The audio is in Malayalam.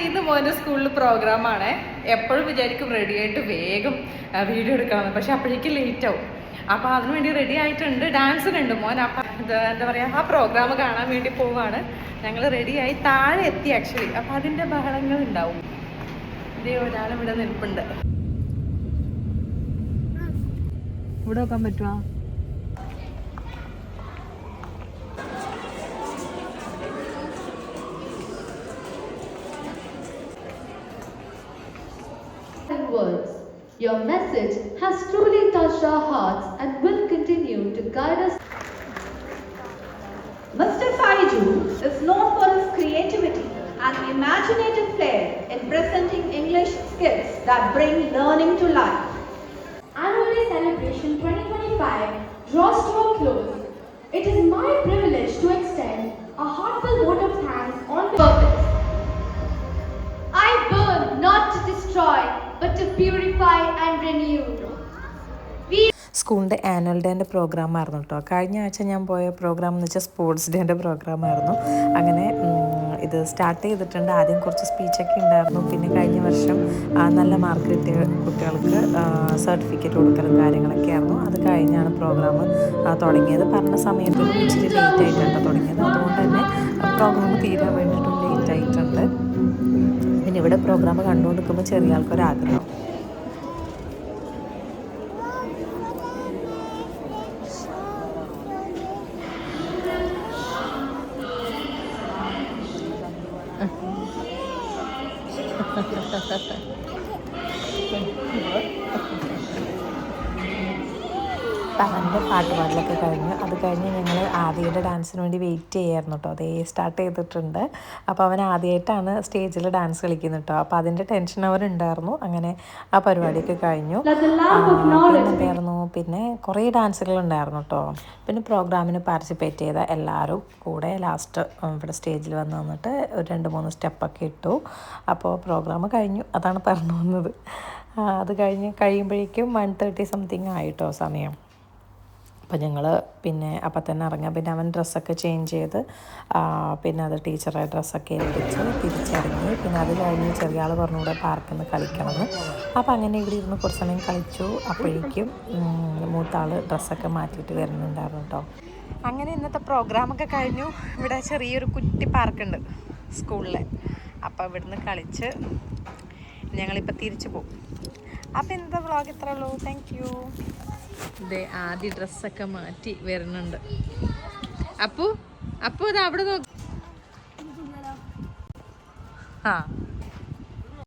ഇന്ന് മോൻ്റെ സ്കൂളിൽ പ്രോഗ്രാമാണ്. എപ്പോഴും വിചാരിക്കും റെഡി ആയിട്ട് വേഗം വീഡിയോ എടുക്കാമെന്ന്, പക്ഷെ അപ്പോഴേക്കും ലേറ്റ് ആവും. അപ്പോൾ അതിനുവേണ്ടി റെഡി ആയിട്ടുണ്ട്. ഡാൻസിനുണ്ട് മോൻ. അപ്പം എന്താ പറയുക, ആ പ്രോഗ്രാം കാണാൻ വേണ്ടി പോവാണ്. ഞങ്ങൾ റെഡിയായി താഴെ എത്തി ആക്ച്വലി. അപ്പം അതിൻ്റെ ബഹളങ്ങൾ ഉണ്ടാവും. ഇതേ ഒരാളിവിടെ നിൽപ്പുണ്ട്. ഇവിടെ വെക്കാൻ പറ്റുമോ? Words. Your message has truly touched our hearts and will continue to guide us. Mr. Faiju is known for his creativity and imaginative flair in presenting English skills that bring learning to life. Annual Day Celebration 2025 draws to a close. It is my privilege to extend a heartfelt vote of thanks on purpose. I burn not to destroy, but to purify and renew. സ്കൂളിൻ്റെ ആനുവൽ ഡേൻ്റെ പ്രോഗ്രാം ആയിരുന്നു കേട്ടോ. കഴിഞ്ഞ ആഴ്ച ഞാൻ പോയ പ്രോഗ്രാം എന്ന് വെച്ചാൽ സ്പോർട്സ് ഡേൻ്റെ പ്രോഗ്രാം ആയിരുന്നു. അങ്ങനെ ഇത് സ്റ്റാർട്ട് ചെയ്തിട്ടുണ്ട്. ആദ്യം കുറച്ച് സ്പീച്ചൊക്കെ ഉണ്ടായിരുന്നു. പിന്നെ കഴിഞ്ഞ വർഷം നല്ല മാർക്ക് കിട്ടിയ കുട്ടികൾക്ക് സർട്ടിഫിക്കറ്റ് കൊടുക്കലും കാര്യങ്ങളൊക്കെ ആയിരുന്നു. അത് കഴിഞ്ഞാണ് പ്രോഗ്രാം തുടങ്ങിയത്. പറഞ്ഞ സമയത്തും ഇച്ചിരി ലേറ്റ് ആയിട്ടാണ് തുടങ്ങിയത്. അതുകൊണ്ട് തന്നെ പ്രോഗ്രാം തീരാൻ വേണ്ടിയിട്ടും ലേറ്റ് ആയിട്ടുണ്ട്. പിന്നെ ഇവിടെ പ്രോഗ്രാം കണ്ടുകൊണ്ടിരിക്കുമ്പോൾ ചെറിയ ആൾക്കൊരാഗ്രഹം. അവൻ്റെ പാട്ടുപാടലൊക്കെ കഴിഞ്ഞു. അത് കഴിഞ്ഞ് ഞങ്ങൾ ആദ്യയുടെ ഡാൻസിന് വേണ്ടി വെയിറ്റ് ചെയ്യായിരുന്നു കേട്ടോ. അതേ സ്റ്റാർട്ട് ചെയ്തിട്ടുണ്ട്. അപ്പോൾ അവൻ ആദ്യമായിട്ടാണ് സ്റ്റേജിൽ ഡാൻസ് കളിക്കുന്നത് കേട്ടോ. അപ്പോൾ അതിൻ്റെ ടെൻഷൻ അവരുണ്ടായിരുന്നു. അങ്ങനെ ആ പരിപാടിയൊക്കെ കഴിഞ്ഞു. പിന്നെ കുറേ ഡാൻസുകളുണ്ടായിരുന്നു കേട്ടോ. പിന്നെ പ്രോഗ്രാമിന് പാർട്ടിസിപ്പേറ്റ് ചെയ്ത എല്ലാവരും കൂടെ ലാസ്റ്റ് ഇവിടെ സ്റ്റേജിൽ വന്ന് നിന്നിട്ട് ഒരു 2-3 സ്റ്റെപ്പൊക്കെ ഇട്ടു. അപ്പോൾ പ്രോഗ്രാം കഴിഞ്ഞു. അതാണ് പറഞ്ഞു വന്നത്. അത് കഴിയുമ്പോഴേക്കും 1:30 സംതിങ് ആയിട്ടോ സമയം. അപ്പോൾ ഞങ്ങൾ പിന്നെ അപ്പം തന്നെ ഇറങ്ങാം. പിന്നെ അവൻ ഡ്രസ്സൊക്കെ ചേഞ്ച് ചെയ്ത് പിന്നെ അത് ടീച്ചറെ ഡ്രസ്സൊക്കെ ഏൽപ്പിച്ച് തിരിച്ചിറങ്ങി. പിന്നെ അത് കഴിഞ്ഞ് ചെറിയ ആൾ പറഞ്ഞുകൂടെ പാർക്കിൽ നിന്ന് കളിക്കണമെന്ന്. അപ്പോൾ അങ്ങനെ ഇവിടെ ഇരുന്ന് കുറച്ച് സമയം കളിച്ചു. അപ്പോഴേക്കും മൂത്താൾ ഡ്രസ്സൊക്കെ മാറ്റിയിട്ട് വരുന്നുണ്ടായിരുന്നു കേട്ടോ. അങ്ങനെ ഇന്നത്തെ പ്രോഗ്രാമൊക്കെ കഴിഞ്ഞു. ഇവിടെ ചെറിയൊരു കുറ്റി പാർക്കുണ്ട് സ്കൂളിൽ. അപ്പോൾ ഇവിടുന്ന് കളിച്ച് ഞങ്ങളിപ്പോൾ തിരിച്ചു പോകും. അപ്പോൾ ഇന്നത്തെ വ്ളോഗ് ഇത്രേ ഉള്ളൂ. Thank you. ഇതേ ആദ്യ ഡ്രസ്സൊക്കെ മാറ്റി വരുന്നുണ്ട്. അപ്പു അത് അവിടെ നോക്കി. ആ